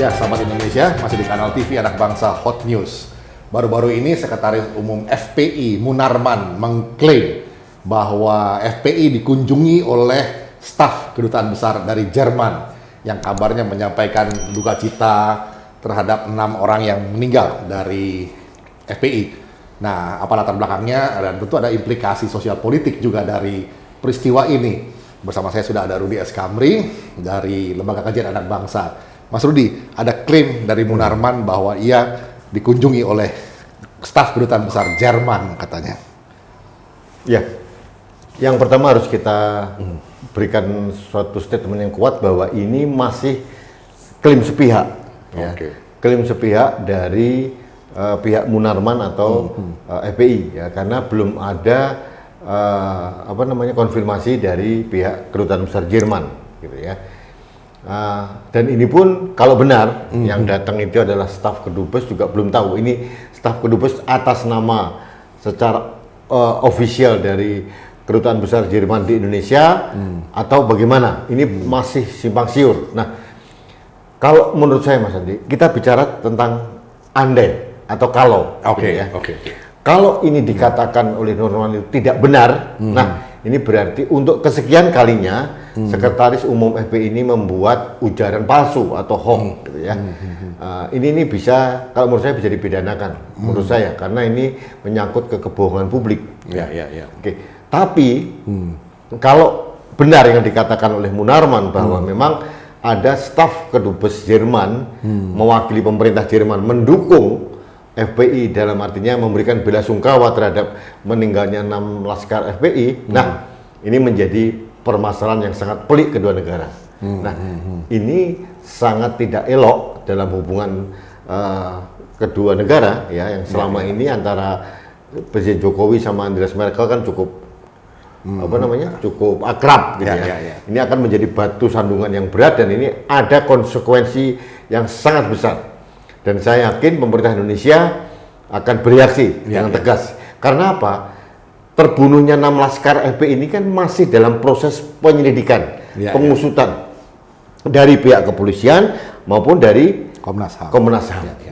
Ya, sahabat Indonesia, masih di kanal TV Anak Bangsa Hot News. Baru-baru ini Sekretaris Umum FPI Munarman mengklaim bahwa FPI dikunjungi oleh staf kedutaan besar dari Jerman yang kabarnya menyampaikan duka cita terhadap 6 orang yang meninggal dari FPI. Nah, apa latar belakangnya dan tentu ada implikasi sosial politik juga dari peristiwa ini. Bersama saya sudah ada Rudi S. Kamri dari Lembaga Kajian Anak Bangsa. Mas Rudi, ada klaim dari Munarman bahwa ia dikunjungi oleh staf kedutaan besar Jerman katanya. Ya, yang pertama harus kita berikan suatu statement yang kuat bahwa ini masih klaim sepihak. Ya. Klaim sepihak dari pihak Munarman atau FPI, ya, karena belum ada konfirmasi dari pihak kedutaan besar Jerman, gitu ya. Dan ini pun kalau benar yang datang itu adalah staf kedubes, juga belum tahu ini staf kedubes atas nama secara official dari kedutaan besar Jerman di Indonesia atau bagaimana, ini masih simpang siur. Nah, kalau menurut saya Mas Andi, kita bicara tentang andai atau kalau. Kalau ini dikatakan oleh Munarman itu tidak benar, nah ini berarti untuk kesekian kalinya Sekretaris Umum FPI ini membuat ujaran palsu atau hoax, gitu ya. Ini bisa, kalau menurut saya bisa dipidanakan, menurut saya, karena ini menyangkut ke kebohongan publik. Oke. Tapi kalau benar yang dikatakan oleh Munarman bahwa memang ada staf kedubes Jerman mewakili pemerintah Jerman mendukung FPI, dalam artinya memberikan bela sungkawa terhadap meninggalnya 6 laskar FPI. Nah, ini menjadi permasalahan yang sangat pelik kedua negara. Nah, ini sangat tidak elok dalam hubungan kedua negara, ya, yang selama ini antara Presiden Jokowi sama Angela Merkel kan cukup cukup akrab, gitu ya. Ini akan menjadi batu sandungan yang berat dan ini ada konsekuensi yang sangat besar. Dan saya yakin pemerintah Indonesia akan bereaksi dengan tegas. Karena apa? Terbunuhnya 6 laskar FPI ini kan masih dalam proses penyelidikan, pengusutan dari pihak kepolisian maupun dari Komnas HAM.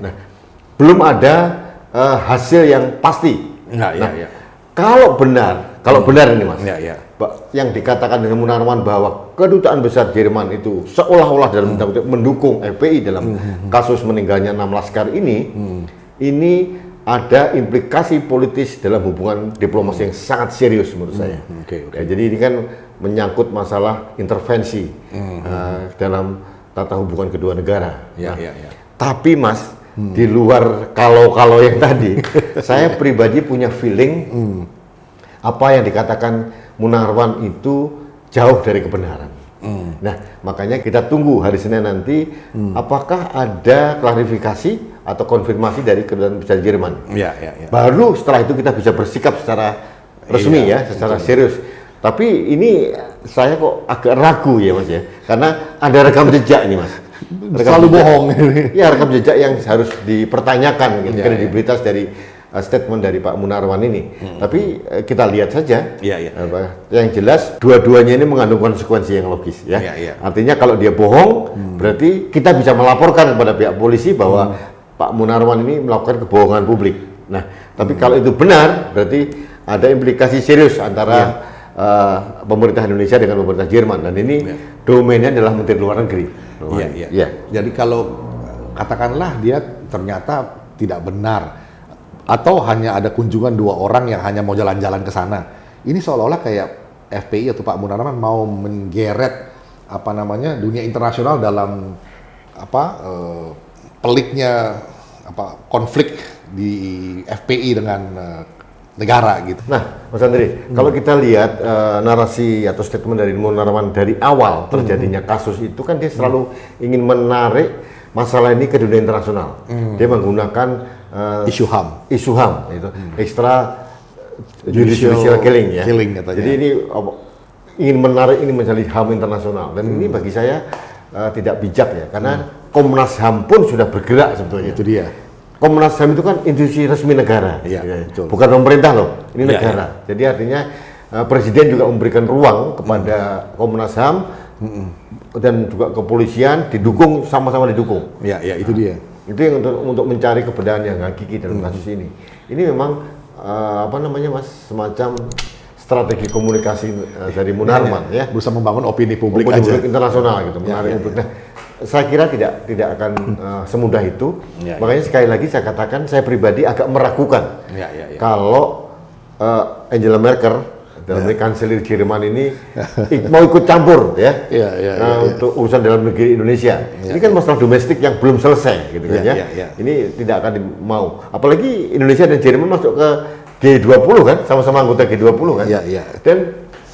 Nah, belum ada hasil yang pasti. Kalau benar ini Mas, yang dikatakan dengan Munarman bahwa kedutaan besar Jerman itu seolah-olah dalam mendukung FPI dalam kasus meninggalnya 6 laskar ini ada implikasi politis dalam hubungan diplomasi yang sangat serius menurut saya. Ya, jadi ini kan menyangkut masalah intervensi dalam tata hubungan kedua negara. Tapi Mas, di luar kalau yang tadi, saya pribadi punya feeling apa yang dikatakan Munarman itu jauh dari kebenaran. Nah, makanya kita tunggu hari Senin nanti apakah ada klarifikasi atau konfirmasi dari kedutaan besar Jerman. Baru setelah itu kita bisa bersikap secara resmi, secara serius. Tapi ini saya kok agak ragu ya Mas ya, karena ada rekam jejak ini Mas. Selalu bohong. Ya, rekam jejak yang harus dipertanyakan kredibilitas dari statement dari Pak Munarman ini. Tapi kita lihat saja. Yang jelas dua-duanya ini mengandung konsekuensi yang logis, ya. Artinya kalau dia bohong, berarti kita bisa melaporkan kepada pihak polisi bahwa Pak Munarman ini melakukan kebohongan publik. Nah, tapi kalau itu benar, berarti ada implikasi serius antara pemerintah Indonesia dengan pemerintah Jerman, dan ini domainnya adalah Menteri Luar Negeri. Jadi kalau katakanlah dia ternyata tidak benar, atau hanya ada kunjungan 2 orang yang hanya mau jalan-jalan ke sana, ini seolah-olah kayak FPI atau Pak Munarman mau menggeret dunia internasional dalam peliknya konflik di FPI dengan negara gitu. Nah, Mas Andri, kalau kita lihat narasi atau statement dari Munarman dari awal terjadinya kasus itu kan dia selalu ingin menarik masalah ini ke dunia internasional. Dia menggunakan isu HAM itu extra judicial killing, ya. Jadi ini ingin menarik ini menjadi HAM internasional, dan ini bagi saya tidak bijak, ya, karena Komnas HAM pun sudah bergerak sebetulnya. Itu dia. Komnas HAM itu kan institusi resmi negara, bukan pemerintah loh, ini negara. Jadi artinya Presiden juga memberikan ruang kepada Komnas HAM dan juga kepolisian didukung, sama-sama didukung. Ya, itu dia. Itu yang untuk mencari kebenaran yang hakiki dalam kasus ini. Ini memang apa namanya Mas, semacam strategi komunikasi dari Munarman ya. Berusaha membangun opini publik Opini aja. publik internasional gitu, menarik publik. Nah, saya kira tidak akan semudah itu. Makanya sekali lagi saya katakan, saya pribadi agak meragukan kalau Angela Merkel dalam kanselir Jerman ini mau ikut campur ya, untuk urusan dalam negeri Indonesia. Ini kan masalah domestik yang belum selesai gitu kan ya. Ini tidak akan mau. Apalagi Indonesia dan Jerman masuk ke G20 kan, sama-sama anggota G20 kan. Dan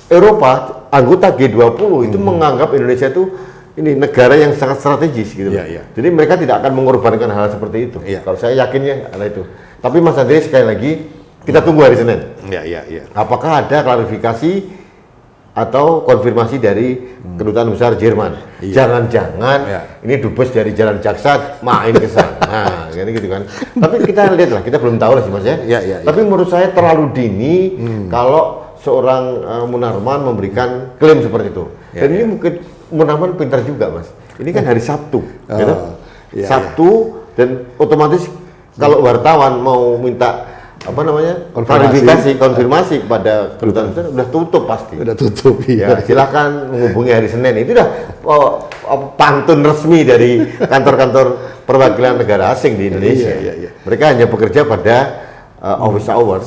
Eropa anggota G20 itu menganggap Indonesia itu ini negara yang sangat strategis gitu. Jadi mereka tidak akan mengorbankan hal seperti itu. Kalau saya yakinnya adalah itu. Tapi Mas Andre, sekali lagi kita tunggu hari Senin. Apakah ada klarifikasi atau konfirmasi dari Kedutaan Besar Jerman? Jangan-jangan ini dubes dari Jalan Jaksa main ke sana, gitu kan. Tapi kita lihat lah, kita belum tahu lah sih Mas ya. Tapi menurut saya terlalu dini kalau seorang Munarman memberikan klaim seperti itu. Dan ini mungkin Munarman pintar juga Mas. Ini kan hari Sabtu, gitu. Sabtu dan otomatis kalau wartawan mau minta apa namanya konfirmasi kepada Kedutaan Besar udah tutup pasti. Udah tutup ya. Silakan menghubungi hari Senin. Itu udah pantun resmi dari kantor-kantor perwakilan negara asing di Indonesia. Mereka hanya bekerja pada office hours.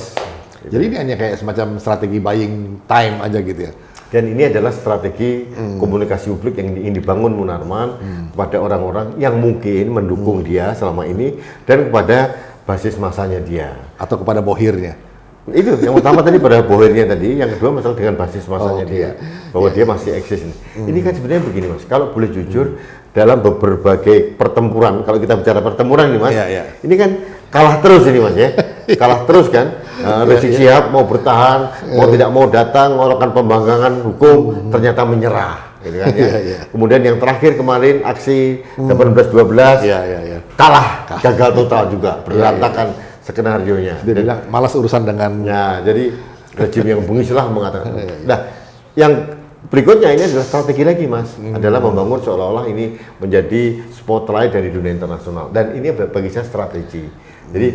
Jadi ini hanya kayak semacam strategi buying time aja gitu ya. Dan ini adalah strategi komunikasi publik yang ingin dibangun Munarman kepada orang-orang yang mungkin mendukung dia selama ini dan kepada basis masanya dia. Atau kepada bohirnya. Itu yang utama tadi pada bohirnya tadi, yang kedua masalah dengan basis masanya dia. Bahwa dia masih eksis. Ini kan sebenarnya begini Mas, kalau boleh jujur dalam berbagai pertempuran, kalau kita bicara pertempuran nih Mas, ini kan kalah terus ini Mas ya. Kalah terus kan. Rizik Syihab mau bertahan, mau tidak mau datang, melakukan pembangkangan hukum, ternyata menyerah. Gitu kan, Kemudian yang terakhir kemarin aksi 18/12 kalah, gagal total juga, berantakan skenario-nya. Dia bilang malas urusan dengan jadi rejim yang bungis lah mengatakan. Nah, yang berikutnya ini adalah strategi lagi Mas, adalah membangun seolah-olah ini menjadi spotlight dari dunia internasional, dan ini bagi saya strategi. Jadi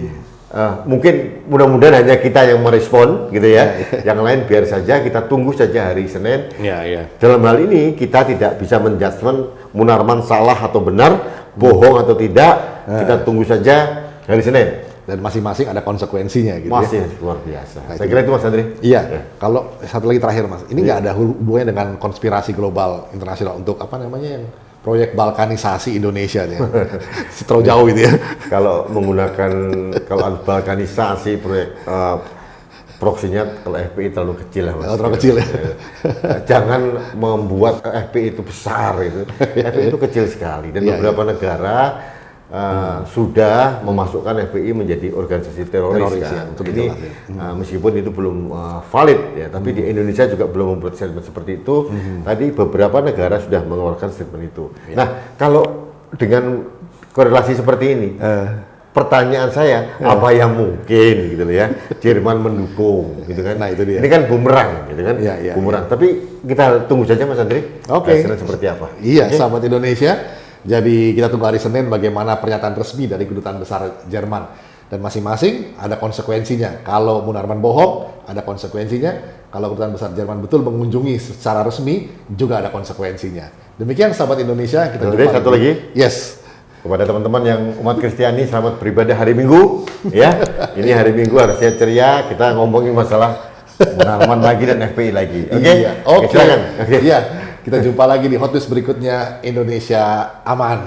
mungkin mudah-mudahan hanya kita yang merespon gitu ya. Yang lain biar saja, kita tunggu saja hari Senin. Dalam hal ini kita tidak bisa menjudgment Munarman salah atau benar, bohong atau tidak. Kita tunggu saja hari Senin. Dan masing-masing ada konsekuensinya gitu. Masih luar biasa. Saya kira itu Mas Andri. Kalau satu lagi terakhir Mas, ini nggak ada hubungannya dengan konspirasi global internasional untuk apa namanya yang proyek balkanisasi Indonesia nih. Terlalu jauh itu ya. Kalau menggunakan balkanisasi proyek proksinya, kalau FPI terlalu kecil lah Mas. Terlalu kecil ya. Jangan membuat FPI itu besar itu. FPI itu kecil sekali dan beberapa negara sudah memasukkan FPI menjadi organisasi teroris kan. Ini meskipun itu belum valid ya, tapi di Indonesia juga belum membuat statement seperti itu. Tadi beberapa negara sudah mengeluarkan statement itu. Nah, kalau dengan korelasi seperti ini, pertanyaan saya, apa yang mungkin gitu ya, Jerman mendukung gitu kan. Nah, itu dia. Ini kan bumerang gitu kan. Bumerang. Tapi kita tunggu saja Mas Andri. Seperti apa. Sahabat Indonesia. Jadi kita tunggu hari Senin bagaimana pernyataan resmi dari Kedutaan Besar Jerman. Dan masing-masing ada konsekuensinya. Kalau Munarman bohong, ada konsekuensinya. Kalau Kedutaan Besar Jerman betul mengunjungi secara resmi, juga ada konsekuensinya. Demikian sahabat Indonesia. Kita jumpa satu lagi. Kepada teman-teman yang umat Kristiani, selamat beribadah hari Minggu. Ya, ini hari Minggu harusnya ceria. Kita ngomongin masalah Munarman lagi dan FPI lagi. Oke. Kita jumpa lagi di Hot News berikutnya. Indonesia aman.